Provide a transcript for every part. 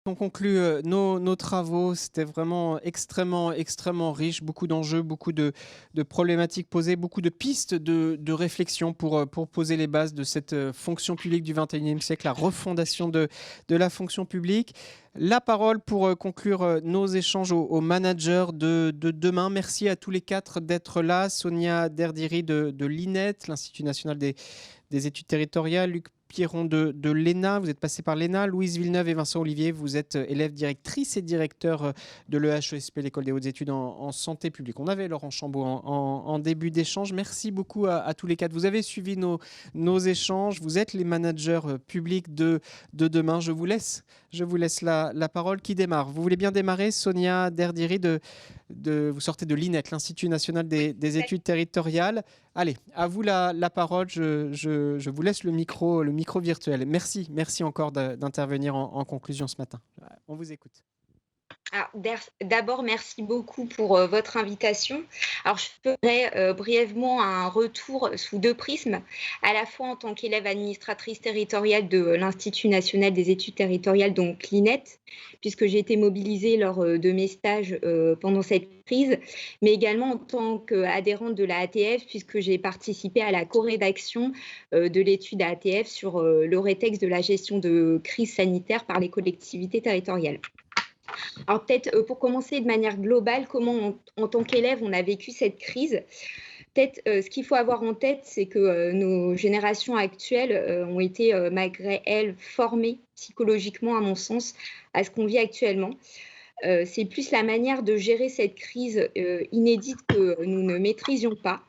On conclut nos travaux. C'était vraiment extrêmement riche. Beaucoup d'enjeux, beaucoup de problématiques posées, beaucoup de pistes de réflexion pour poser les bases de cette fonction publique du 21e siècle, la refondation de la fonction publique. La parole pour conclure nos échanges aux managers de demain. Merci à tous les quatre d'être là. Sonia Derdiri de l'INET, l'Institut national des études territoriales, Luc Pierron de l'ENA, vous êtes passé par l'ENA, Louise Villeneuve et Vincent Olivier, vous êtes élève directrice et directeur de l'EHESP, l'École des hautes études en santé publique. On avait Laurent Chambaud en début d'échange. Merci beaucoup à tous les quatre. Vous avez suivi nos échanges, vous êtes les managers publics de demain. Je vous laisse la parole. Qui démarre? Vous voulez bien démarrer, Sonia Derdiri, vous sortez de l'INET, l'Institut national des études territoriales. Allez, à vous la parole. Je vous laisse le micro virtuel. Merci encore d'intervenir en conclusion ce matin. On vous écoute. Alors, d'abord, merci beaucoup pour votre invitation. Alors, je ferai brièvement un retour sous deux prismes, à la fois en tant qu'élève administratrice territoriale de l'Institut national des études territoriales, donc l'INET, puisque j'ai été mobilisée lors de mes stages pendant cette crise, mais également en tant qu'adhérente de la ATF, puisque j'ai participé à la co-rédaction de l'étude ATF sur le rétexte de la gestion de crise sanitaire par les collectivités territoriales. Alors peut-être pour commencer de manière globale, comment en tant qu'élève on a vécu cette crise. Peut-être ce qu'il faut avoir en tête, c'est que nos générations actuelles ont été malgré elles formées psychologiquement, à mon sens, à ce qu'on vit actuellement. C'est plus la manière de gérer cette crise inédite que nous ne maîtrisions pas.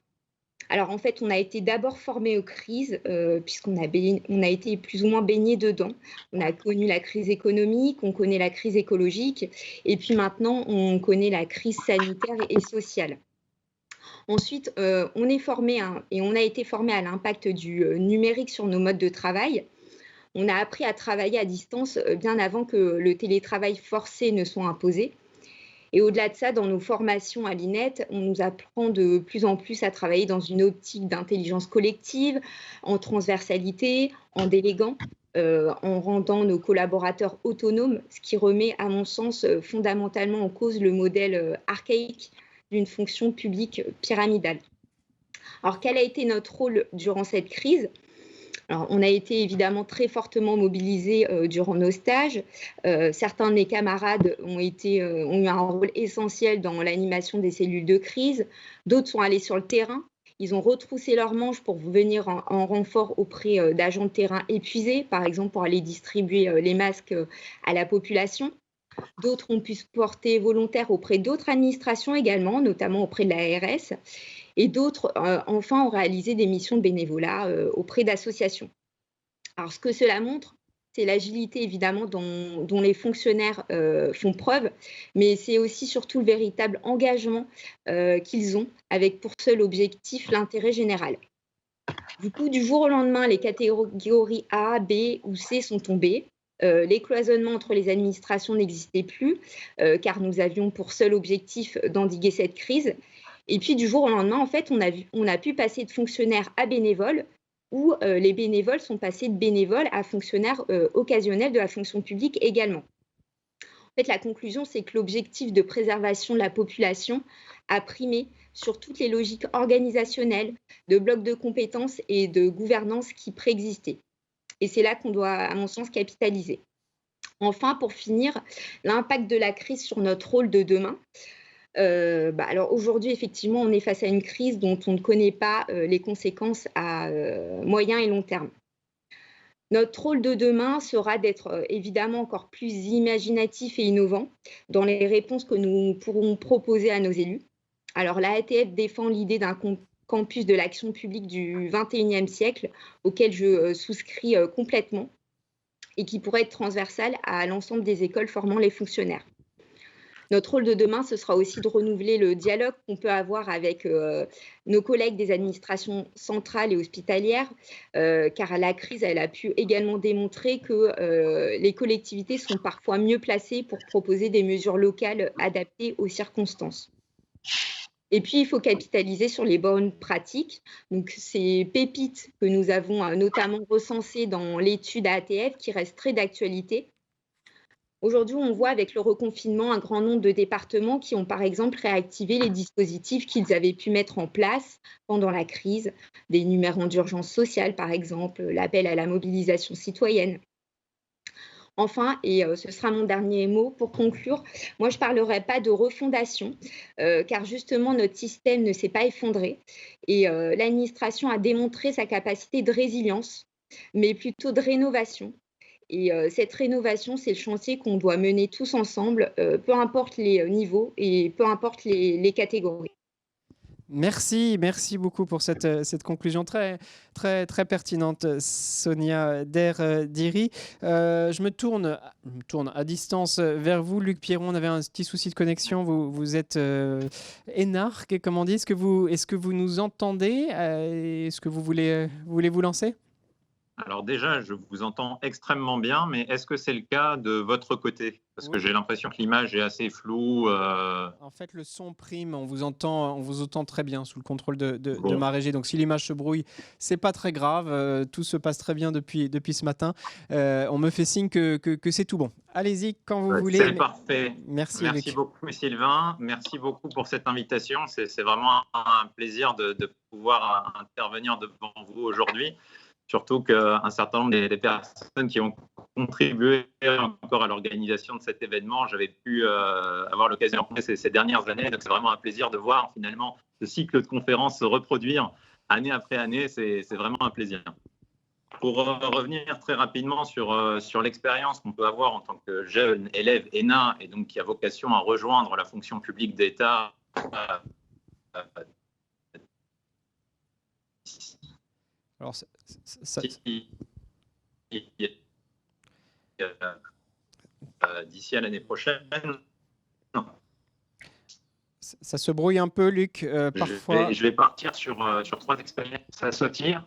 Alors en fait, on a été d'abord formé aux crises, puisqu'on a été plus ou moins baigné dedans. On a connu la crise économique, on connaît la crise écologique, et puis maintenant, on connaît la crise sanitaire et sociale. Ensuite, on est formé et on a été formé à l'impact du numérique sur nos modes de travail. On a appris à travailler à distance bien avant que le télétravail forcé ne soit imposé. Et au-delà de ça, dans nos formations à l'INET, on nous apprend de plus en plus à travailler dans une optique d'intelligence collective, en transversalité, en déléguant, en rendant nos collaborateurs autonomes, ce qui remet, à mon sens, fondamentalement en cause le modèle archaïque d'une fonction publique pyramidale. Alors, quel a été notre rôle durant cette crise ? Alors, on a été évidemment très fortement mobilisés durant nos stages. Certains de mes camarades ont eu un rôle essentiel dans l'animation des cellules de crise. D'autres sont allés sur le terrain. Ils ont retroussé leurs manches pour venir en renfort auprès d'agents de terrain épuisés, par exemple pour aller distribuer les masques à la population. D'autres ont pu se porter volontaires auprès d'autres administrations également, notamment auprès de l'ARS. Et d'autres, enfin, ont réalisé des missions de bénévolat auprès d'associations. Alors, ce que cela montre, c'est l'agilité, évidemment, dont les fonctionnaires font preuve, mais c'est aussi surtout le véritable engagement qu'ils ont, avec pour seul objectif l'intérêt général. Du coup, du jour au lendemain, les catégories A, B ou C sont tombées. Les cloisonnements entre les administrations n'existaient plus, car nous avions pour seul objectif d'endiguer cette crise. Et puis, du jour au lendemain, en fait, on a pu passer de fonctionnaires à bénévoles, où les bénévoles sont passés de bénévoles à fonctionnaires occasionnels de la fonction publique également. En fait, la conclusion, c'est que l'objectif de préservation de la population a primé sur toutes les logiques organisationnelles, de blocs de compétences et de gouvernance qui préexistaient. Et c'est là qu'on doit, à mon sens, capitaliser. Enfin, pour finir, l'impact de la crise sur notre rôle de demain. Alors aujourd'hui, effectivement, on est face à une crise dont on ne connaît pas les conséquences à moyen et long terme. Notre rôle de demain sera d'être évidemment encore plus imaginatif et innovant dans les réponses que nous pourrons proposer à nos élus. Alors la ATF défend l'idée d'un campus de l'action publique du 21e siècle, auquel je souscris complètement et qui pourrait être transversal à l'ensemble des écoles formant les fonctionnaires. Notre rôle de demain, ce sera aussi de renouveler le dialogue qu'on peut avoir avec nos collègues des administrations centrales et hospitalières, car la crise, elle a pu également démontrer que les collectivités sont parfois mieux placées pour proposer des mesures locales adaptées aux circonstances. Et puis, il faut capitaliser sur les bonnes pratiques. Donc, ces pépites que nous avons notamment recensées dans l'étude ATF qui restent très d'actualité. Aujourd'hui, on voit avec le reconfinement un grand nombre de départements qui ont par exemple réactivé les dispositifs qu'ils avaient pu mettre en place pendant la crise, des numéros d'urgence sociale par exemple, l'appel à la mobilisation citoyenne. Enfin, et ce sera mon dernier mot pour conclure, moi je ne parlerai pas de refondation, car justement notre système ne s'est pas effondré et l'administration a démontré sa capacité de résilience, mais plutôt de rénovation. Et cette rénovation, c'est le chantier qu'on doit mener tous ensemble, peu importe les niveaux et peu importe les catégories. Merci, merci beaucoup pour cette conclusion très, très, très pertinente, Sonia Der-Diri. Je me tourne à distance vers vous, Luc Pierron. On avait un petit souci de connexion. Vous êtes énarque, comme on dit. Est-ce que vous nous entendez? Est-ce que voulez vous lancer? Alors déjà, je vous entends extrêmement bien, mais est-ce que c'est le cas de votre côté? Parce que Oui. j'ai l'impression que l'image est assez floue. En fait, le son prime, on vous entend très bien sous le contrôle de Bon, ma régie. Donc, si l'image se brouille, c'est pas très grave. Tout se passe très bien depuis ce matin. On me fait signe que c'est tout bon. Allez-y quand vous ouais, voulez. c'est parfait. Merci, Merci Luc. beaucoup, Sylvain. Merci beaucoup pour cette invitation. C'est vraiment un plaisir de pouvoir intervenir devant vous aujourd'hui. Surtout qu'un certain nombre des personnes qui ont contribué encore à l'organisation de cet événement, j'avais pu avoir l'occasion de rencontrer ces dernières années. Donc, c'est vraiment un plaisir de voir finalement ce cycle de conférences se reproduire année après année. C'est vraiment un plaisir. Pour revenir très rapidement sur l'expérience qu'on peut avoir en tant que jeune élève ENA et donc qui a vocation à rejoindre la fonction publique d'État Alors, ça, d'ici à l'année prochaine. ça se brouille un peu, Luc, parfois. Je vais partir sur 3 expériences à sortir.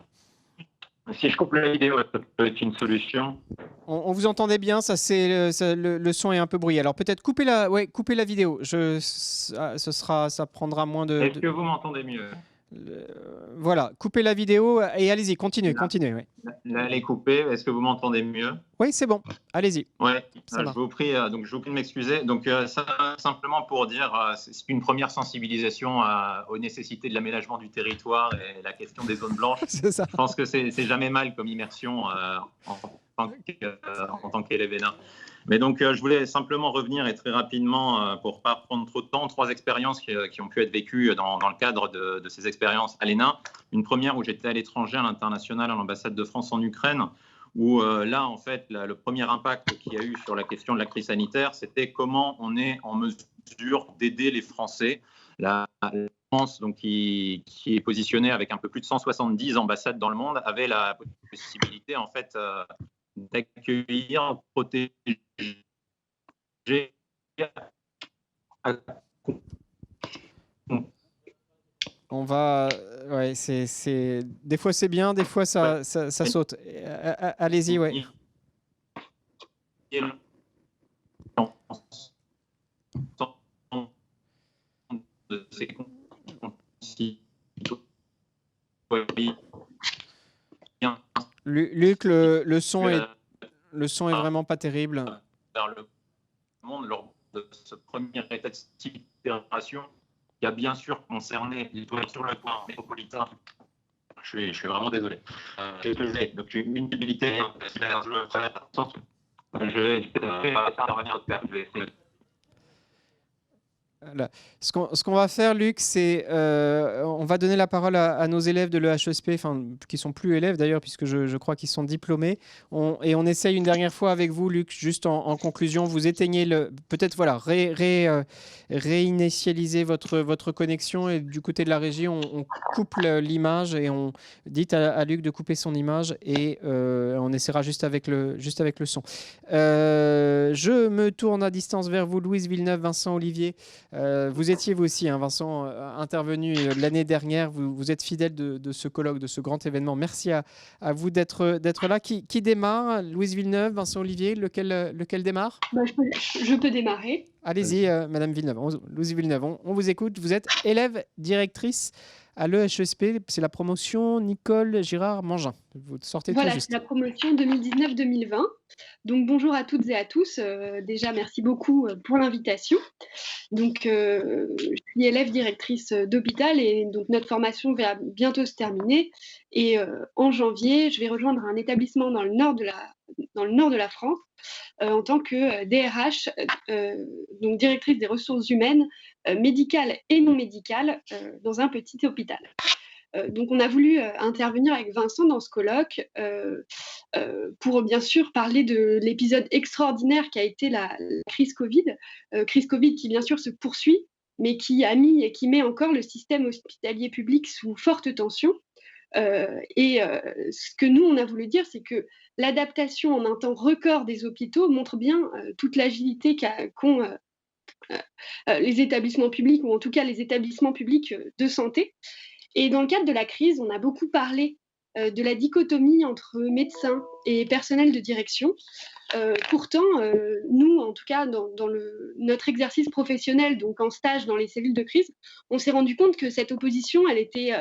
Si je coupe la vidéo, ça peut être une solution. On vous entendait bien, le son est un peu brouillé. Alors, peut-être coupez la vidéo. Ça prendra moins Est-ce que vous m'entendez mieux? Voilà, coupez la vidéo et allez-y, continuez. Ouais. Là, elle est coupée. Est-ce que vous m'entendez mieux? Oui, c'est bon. Allez-y. Ouais, Ça va. je vous prie de m'excuser. Donc, ça, simplement pour dire, c'est une première sensibilisation aux nécessités de l'aménagement du territoire et la question des zones blanches. C'est ça. Je pense que c'est jamais mal comme immersion en tant qu'élève ENA. Mais donc, je voulais simplement revenir et très rapidement, pour ne pas prendre trop de temps, 3 expériences qui ont pu être vécues dans le cadre de ces expériences à l'ENA. Une première où j'étais à l'étranger, à l'international, à l'ambassade de France en Ukraine, où là, en fait, le premier impact qu'il y a eu sur la question de la crise sanitaire, c'était comment on est en mesure d'aider les Français. La France, donc, qui est positionnée avec un peu plus de 170 ambassades dans le monde, avait la possibilité, en fait, d'accueillir, protéger. On va. Ouais, des fois c'est bien, des fois ça saute. Allez-y, ouais. Luc, le son est vraiment pas terrible. Vers le monde lors de ce premier état de sidération qui a bien sûr concerné les toilettes sur le toit métropolitain. Je suis vraiment désolé. Donc, j'ai une débilité. Je vais intervenir. Je vais essayer. Voilà. Ce qu'on va faire, Luc, c'est on va donner la parole à nos élèves de l'EHESP, enfin, qui sont plus élèves d'ailleurs, puisque je crois qu'ils sont diplômés. Et on essaye une dernière fois avec vous, Luc, juste en conclusion, vous éteignez peut-être voilà, réinitialiser votre connexion et du côté de la régie, on coupe l'image et on dit à Luc de couper son image et on essaiera juste avec le son. Je me tourne à distance vers vous, Louise Villeneuve, Vincent Olivier. Vous étiez vous aussi, hein, Vincent, intervenu l'année dernière. Vous êtes fidèle de ce colloque, de ce grand événement. Merci à vous d'être là. Qui démarre? Louise Villeneuve, Vincent Olivier, lequel démarre? Je peux démarrer. Allez-y, Madame Villeneuve. Louise Villeneuve, on vous écoute. Vous êtes élève directrice à l'EHESP. C'est la promotion Nicole Girard-Mangin. Vous sortez tout Voilà, juste. c'est la promotion 2019-2020. Donc bonjour à toutes et à tous. Déjà, merci beaucoup pour l'invitation. Donc, je suis élève directrice d'hôpital et donc notre formation va bientôt se terminer. Et en janvier, je vais rejoindre un établissement dans le nord de la France en tant que DRH, donc directrice des ressources humaines, médicales et non médicales, dans un petit hôpital. Donc, on a voulu intervenir avec Vincent dans ce colloque pour bien sûr parler de l'épisode extraordinaire qui a été la crise Covid. Crise Covid qui bien sûr se poursuit, mais qui a mis et qui met encore le système hospitalier public sous forte tension. Ce que nous, on a voulu dire, c'est que l'adaptation en un temps record des hôpitaux montre bien toute l'agilité qu'ont les établissements publics, ou en tout cas les établissements publics de santé. Et dans le cadre de la crise, on a beaucoup parlé de la dichotomie entre médecins et personnel de direction. Pourtant, nous, en tout cas, dans notre exercice professionnel, donc en stage dans les cellules de crise, on s'est rendu compte que cette opposition, elle était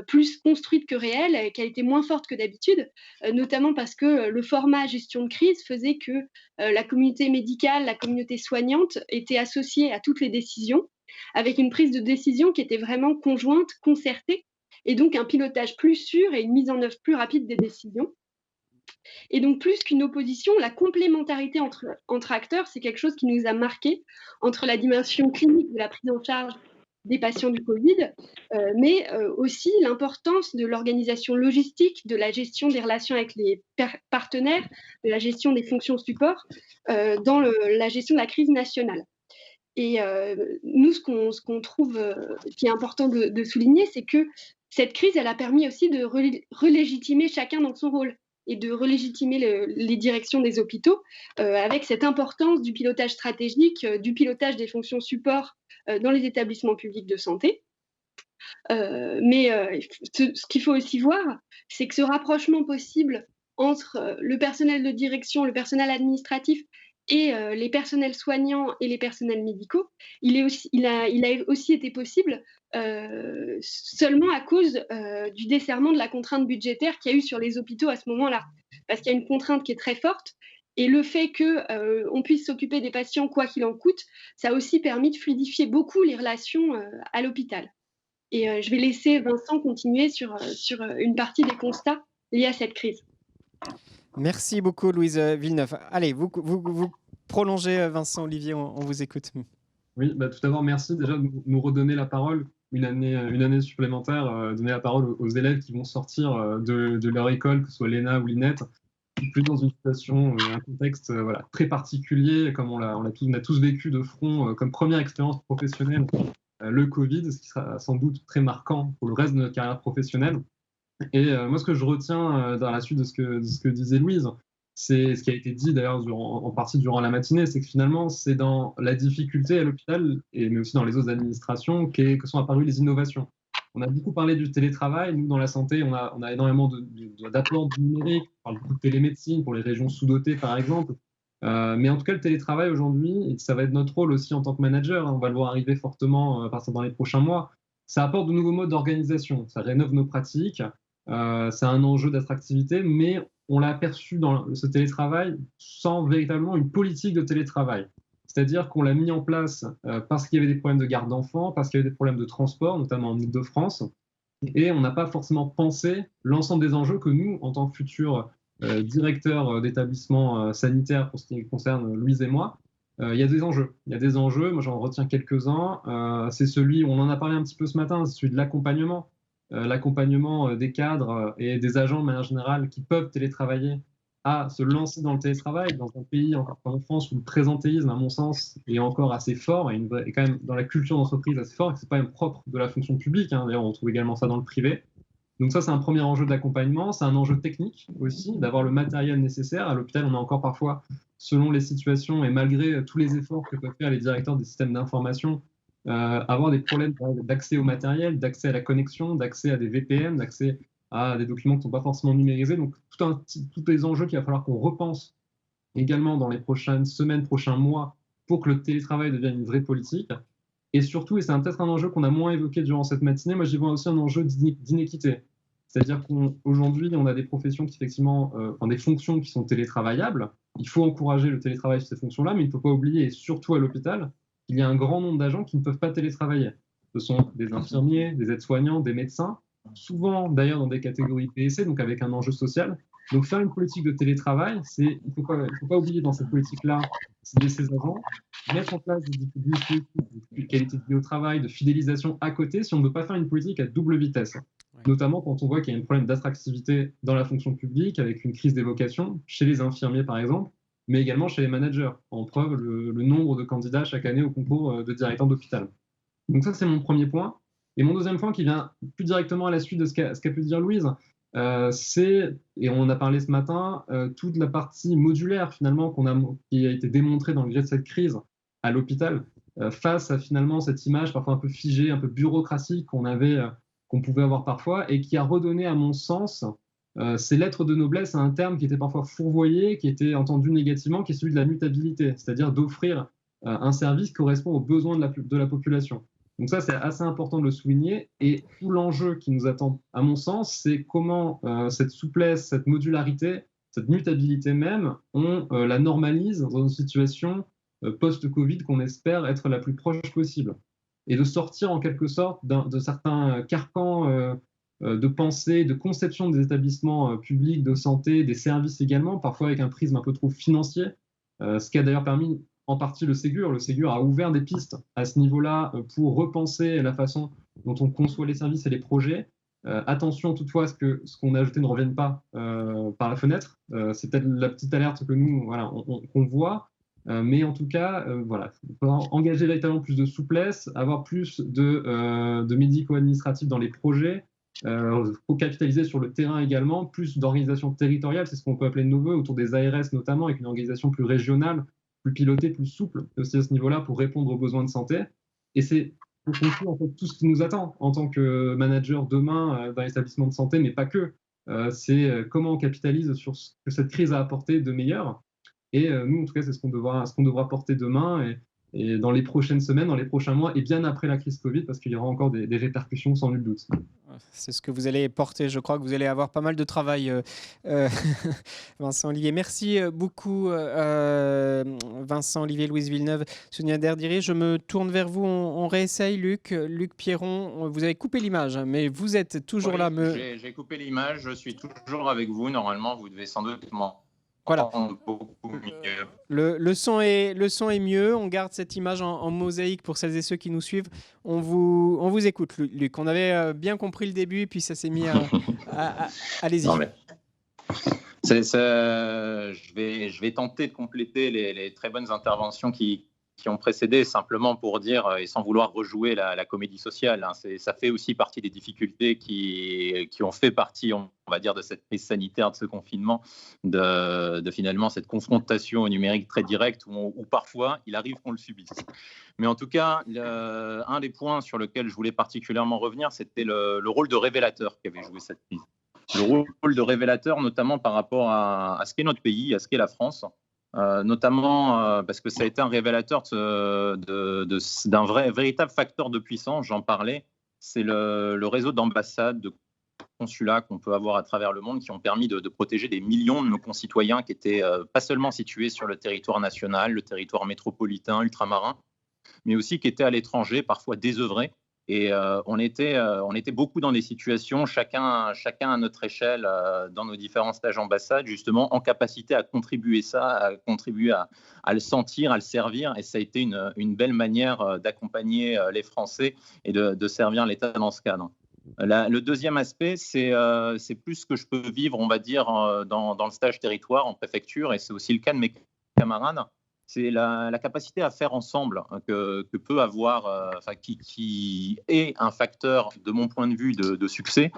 plus construite que réelle, qu'elle était moins forte que d'habitude, notamment parce que le format gestion de crise faisait que la communauté médicale, la communauté soignante était associée à toutes les décisions, avec une prise de décision qui était vraiment conjointe, concertée, et donc un pilotage plus sûr et une mise en œuvre plus rapide des décisions. Et donc, plus qu'une opposition, la complémentarité entre acteurs, c'est quelque chose qui nous a marqué entre la dimension clinique de la prise en charge des patients du Covid, mais aussi l'importance de l'organisation logistique, de la gestion des relations avec les partenaires, de la gestion des fonctions support dans la gestion de la crise nationale. Et nous, ce qu'on trouve qui est important de souligner, c'est que cette crise, elle a permis aussi de relégitimer chacun dans son rôle et de relégitimer les directions des hôpitaux avec cette importance du pilotage stratégique, du pilotage des fonctions support dans les établissements publics de santé. Ce qu'il faut aussi voir, c'est que ce rapprochement possible entre le personnel de direction, le personnel administratif et les personnels soignants et les personnels médicaux, il a aussi été possible seulement à cause du desserrement de la contrainte budgétaire qu'il y a eu sur les hôpitaux à ce moment-là. Parce qu'il y a une contrainte qui est très forte, et le fait qu'on puisse s'occuper des patients quoi qu'il en coûte, ça a aussi permis de fluidifier beaucoup les relations à l'hôpital. Et je vais laisser Vincent continuer sur une partie des constats liés à cette crise. Merci beaucoup, Louise Villeneuve. Allez, vous prolongez, Vincent Olivier, on vous écoute. Oui, tout d'abord, merci déjà de nous redonner la parole, une année supplémentaire, donner la parole aux élèves qui vont sortir de leur école, que ce soit l'ENA ou l'INET, plus dans une situation, un contexte très particulier, comme on a tous vécu de front comme première expérience professionnelle le Covid, ce qui sera sans doute très marquant pour le reste de notre carrière professionnelle. Et moi, ce que je retiens dans la suite de ce que disait Louise, c'est ce qui a été dit d'ailleurs en partie durant la matinée, c'est que finalement, c'est dans la difficulté à l'hôpital, mais aussi dans les autres administrations, que sont apparues les innovations. On a beaucoup parlé du télétravail. Nous, dans la santé, on a énormément d'apports du numérique. On parle beaucoup de télémédecine pour les régions sous-dotées, par exemple. Mais en tout cas, le télétravail aujourd'hui, et ça va être notre rôle aussi en tant que manager, on va le voir arriver fortement à partir dans les prochains mois, ça apporte de nouveaux modes d'organisation, ça rénove nos pratiques, c'est un enjeu d'attractivité, mais on l'a aperçu dans ce télétravail sans véritablement une politique de télétravail. C'est-à-dire qu'on l'a mis en place parce qu'il y avait des problèmes de garde d'enfants, parce qu'il y avait des problèmes de transport, notamment en Île-de-France, et on n'a pas forcément pensé l'ensemble des enjeux que nous, en tant que futurs directeurs d'établissements sanitaires, pour ce qui concerne Louise et moi, il y a des enjeux. Il y a des enjeux, moi j'en retiens quelques-uns. C'est celui, on en a parlé un petit peu ce matin, c'est celui de l'accompagnement. L'accompagnement des cadres et des agents de manière générale qui peuvent télétravailler à se lancer dans le télétravail dans un pays encore comme en France où le présentéisme, à mon sens, est encore assez fort et quand même dans la culture d'entreprise assez fort et que c'est pas même propre de la fonction publique. D'ailleurs, on retrouve également ça dans le privé. Donc ça, c'est un premier enjeu d'accompagnement. C'est un enjeu technique aussi, d'avoir le matériel nécessaire. À l'hôpital, on a encore parfois, selon les situations et malgré tous les efforts que peuvent faire les directeurs des systèmes d'information, avoir des problèmes d'accès au matériel, d'accès à la connexion, d'accès à des VPN, d'accès à des documents qui ne sont pas forcément numérisés. Donc, tous les enjeux qu'il va falloir qu'on repense également dans les prochaines semaines, prochains mois pour que le télétravail devienne une vraie politique. Et surtout, et c'est peut-être un enjeu qu'on a moins évoqué durant cette matinée, moi j'y vois aussi un enjeu d'inéquité. C'est-à-dire qu'aujourd'hui, on a des professions qui, effectivement, des fonctions qui sont télétravaillables. Il faut encourager le télétravail sur ces fonctions-là, mais il ne faut pas oublier, et surtout à l'hôpital, qu'il y a un grand nombre d'agents qui ne peuvent pas télétravailler. Ce sont des infirmiers, des aides-soignants, des médecins, souvent d'ailleurs dans des catégories PSC, donc avec un enjeu social. Donc faire une politique de télétravail, il ne faut pas oublier dans cette politique-là cibler ces agents, mettre en place des dispositifs de qualité de vie au travail, de fidélisation à côté, si on ne veut pas faire une politique à double vitesse. Notamment quand on voit qu'il y a un problème d'attractivité dans la fonction publique, avec une crise des vocations, chez les infirmiers par exemple, mais également chez les managers. En preuve, le nombre de candidats chaque année au concours de directeur d'hôpital. Donc ça, c'est mon premier point. Et mon deuxième point, qui vient plus directement à la suite de ce qu'a pu dire Louise, c'est, et on en a parlé ce matin, toute la partie modulaire finalement qui a été démontrée dans le gré de cette crise à l'hôpital, face à finalement cette image parfois un peu figée, un peu bureaucratique qu'on pouvait avoir parfois, et qui a redonné, à mon sens, ces lettres de noblesse à un terme qui était parfois fourvoyé, qui était entendu négativement, qui est celui de la mutabilité, c'est-à-dire d'offrir un service qui correspond aux besoins de la population. Donc ça, c'est assez important de le souligner. Et tout l'enjeu qui nous attend, à mon sens, c'est comment cette souplesse, cette modularité, cette mutabilité même, on la normalise dans une situation post-Covid qu'on espère être la plus proche possible. Et de sortir en quelque sorte de certains carcans de pensée, de conception des établissements publics de santé, des services également, parfois avec un prisme un peu trop financier, ce qui a d'ailleurs permis en partie le Ségur. Le Ségur a ouvert des pistes à ce niveau-là pour repenser la façon dont on conçoit les services et les projets. Attention toutefois à ce que ce qu'on a ajouté ne revienne pas par la fenêtre. C'est peut-être la petite alerte que nous, voilà, qu'on voit. Mais en tout cas, voilà, il faut engager véritablement plus de souplesse, avoir plus de médico-administratifs dans les projets. Il faut capitaliser sur le terrain également, plus d'organisation territoriale, c'est ce qu'on peut appeler de nos voeux, autour des ARS notamment, avec une organisation plus régionale, plus pilotée, plus souple aussi à ce niveau-là pour répondre aux besoins de santé. Et c'est pour conclure en fait, tout ce qui nous attend en tant que manager demain dans l'établissement de santé, mais pas que. C'est comment on capitalise sur ce que cette crise a apporté de meilleur. Et nous, en tout cas, c'est ce qu'on devra porter demain et dans les prochaines semaines, dans les prochains mois, et bien après la crise Covid, parce qu'il y aura encore des répercussions sans nul doute. C'est ce que vous allez porter. Je crois que vous allez avoir pas mal de travail, Vincent Olivier. Merci beaucoup, Vincent Olivier, Louise Villeneuve, Sonia Derdiré. Je me tourne vers vous. On réessaye, Luc Pierron. Vous avez coupé l'image, mais vous êtes toujours là. J'ai coupé l'image. Je suis toujours avec vous. Normalement, vous devez sans doute voilà. Beaucoup mieux. Le son est mieux. On garde cette image en mosaïque pour celles et ceux qui nous suivent. On vous écoute, Luc. On avait bien compris le début, puis ça s'est mis à allez-y. Non, mais... je vais tenter de compléter les très bonnes interventions qui ont précédé, simplement pour dire, et sans vouloir rejouer la comédie sociale, hein, ça fait aussi partie des difficultés qui ont fait partie, on va dire, de cette crise sanitaire, de ce confinement, de finalement cette confrontation au numérique très directe, où parfois il arrive qu'on le subisse. Mais en tout cas, un des points sur lequel je voulais particulièrement revenir, c'était le rôle de révélateur qu'avait joué cette crise. Le rôle de révélateur, notamment par rapport à ce qu'est notre pays, à ce qu'est la France, notamment parce que ça a été un révélateur d'un véritable facteur de puissance, j'en parlais, c'est le réseau d'ambassades, de consulats qu'on peut avoir à travers le monde qui ont permis de protéger des millions de nos concitoyens qui étaient pas seulement situés sur le territoire national, le territoire métropolitain, ultramarin, mais aussi qui étaient à l'étranger, parfois désœuvrés. Et on était beaucoup dans des situations, chacun à notre échelle, dans nos différents stages d'ambassade, justement, en capacité à contribuer à le sentir, à le servir. Et ça a été une belle manière d'accompagner les Français et de servir l'État dans ce cadre. Le deuxième aspect, c'est plus ce que je peux vivre, on va dire, dans le stage territoire en préfecture, et c'est aussi le cas de mes camarades. C'est la capacité à faire ensemble que peut avoir, qui est un facteur, de mon point de vue, de succès.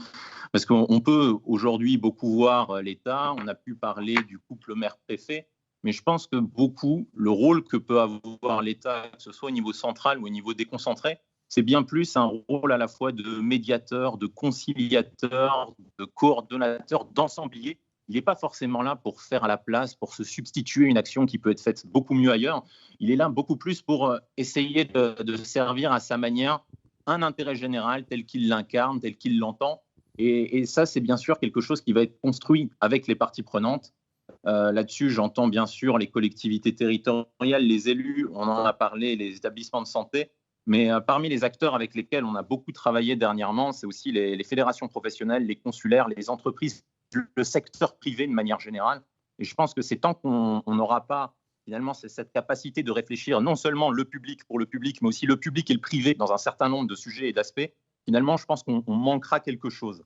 Parce qu'on peut aujourd'hui beaucoup voir l'État, on a pu parler du couple maire-préfet, mais je pense que beaucoup, le rôle que peut avoir l'État, que ce soit au niveau central ou au niveau déconcentré, c'est bien plus un rôle à la fois de médiateur, de conciliateur, de coordonnateur, d'ensemblier. il n'est pas forcément là pour faire à la place, pour se substituer à une action qui peut être faite beaucoup mieux ailleurs. Il est là beaucoup plus pour essayer de servir à sa manière un intérêt général tel qu'il l'incarne, tel qu'il l'entend. Et ça, c'est bien sûr quelque chose qui va être construit avec les parties prenantes. Là-dessus, j'entends bien sûr les collectivités territoriales, les élus, on en a parlé, les établissements de santé. Mais parmi les acteurs avec lesquels on a beaucoup travaillé dernièrement, c'est aussi les fédérations professionnelles, les consulaires, les entreprises, le secteur privé de manière générale. Et je pense que c'est tant qu'on n'aura pas finalement cette capacité de réfléchir non seulement le public pour le public, mais aussi le public et le privé dans un certain nombre de sujets et d'aspects, finalement, je pense qu'on manquera quelque chose.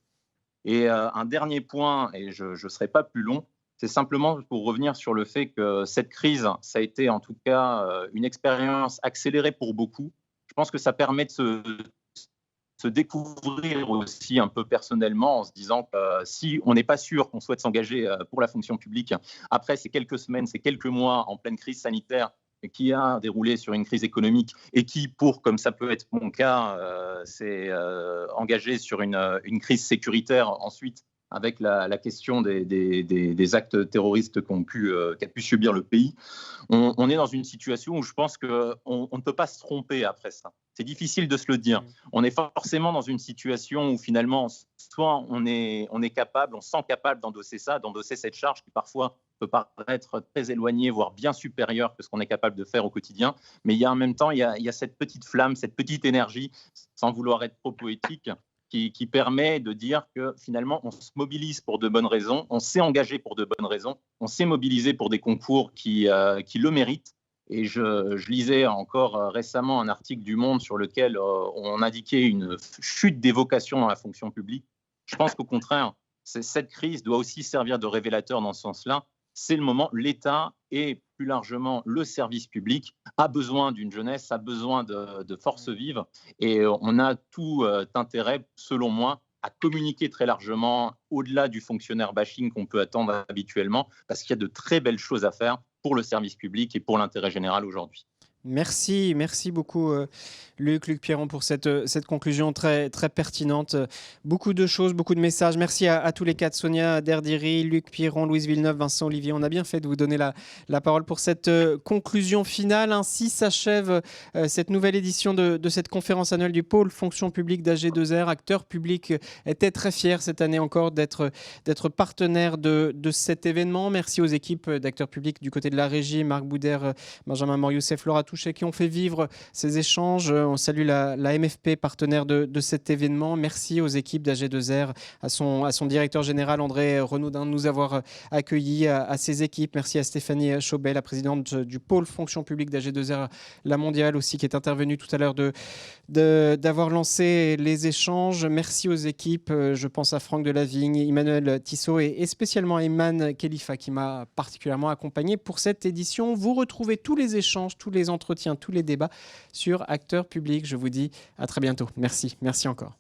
Et un dernier point, et je ne serai pas plus long, c'est simplement pour revenir sur le fait que cette crise, ça a été en tout cas une expérience accélérée pour beaucoup. Je pense que ça permet de se découvrir aussi un peu personnellement en se disant que si on n'est pas sûr qu'on souhaite s'engager pour la fonction publique, après ces quelques semaines, ces quelques mois en pleine crise sanitaire qui a déroulé sur une crise économique et qui, comme ça peut être mon cas, s'est engagé sur une crise sécuritaire ensuite avec la question des actes terroristes qu'a pu subir le pays, on est dans une situation où je pense qu'on ne peut pas se tromper après ça. C'est difficile de se le dire. On est forcément dans une situation où finalement, soit on est capable, on se sent capable d'endosser cette charge qui parfois peut paraître très éloignée, voire bien supérieure que ce qu'on est capable de faire au quotidien. Mais il y a en même temps, il y a cette petite flamme, cette petite énergie, sans vouloir être trop poétique, qui permet de dire que finalement, on se mobilise pour de bonnes raisons, on s'est engagé pour de bonnes raisons, on s'est mobilisé pour des concours qui le méritent. Et je lisais encore récemment un article du Monde sur lequel on indiquait une chute des vocations dans la fonction publique. Je pense qu'au contraire, cette crise doit aussi servir de révélateur dans ce sens-là. C'est le moment, l'État et plus largement le service public a besoin d'une jeunesse, a besoin de forces vives et on a tout intérêt, selon moi, à communiquer très largement au-delà du fonctionnaire bashing qu'on peut attendre habituellement parce qu'il y a de très belles choses à faire pour le service public et pour l'intérêt général aujourd'hui. Merci beaucoup Luc Pierron pour cette conclusion très, très pertinente. Beaucoup de choses, beaucoup de messages. Merci à tous les quatre, Sonia Derdiri, Luc Pierron, Louise Villeneuve, Vincent Olivier. On a bien fait de vous donner la parole pour cette conclusion finale. Ainsi s'achève cette nouvelle édition de cette conférence annuelle du pôle fonction publique d'AG2R. Acteurs publics étaient très fiers cette année encore d'être partenaires de cet événement. Merci aux équipes d'acteurs publics du côté de la régie, Marc Boudère, Benjamin Morioussef, Laura Touchet, qui ont fait vivre ces échanges. On salue la MFP, partenaire de cet événement. Merci aux équipes d'AG2R, à son directeur général André Renaudin de nous avoir accueillis, à ses équipes. Merci à Stéphanie Chaubet, la présidente du pôle fonction publique d'AG2R, la mondiale aussi, qui est intervenue tout à l'heure d'avoir lancé les échanges. Merci aux équipes. Je pense à Franck Delavigne, Emmanuel Tissot et spécialement Eman Khelifa qui m'a particulièrement accompagné pour cette édition. Vous retrouvez tous les échanges, tous les entretiens, tous les débats sur Acteurs Publics. Je vous dis à très bientôt. Merci encore.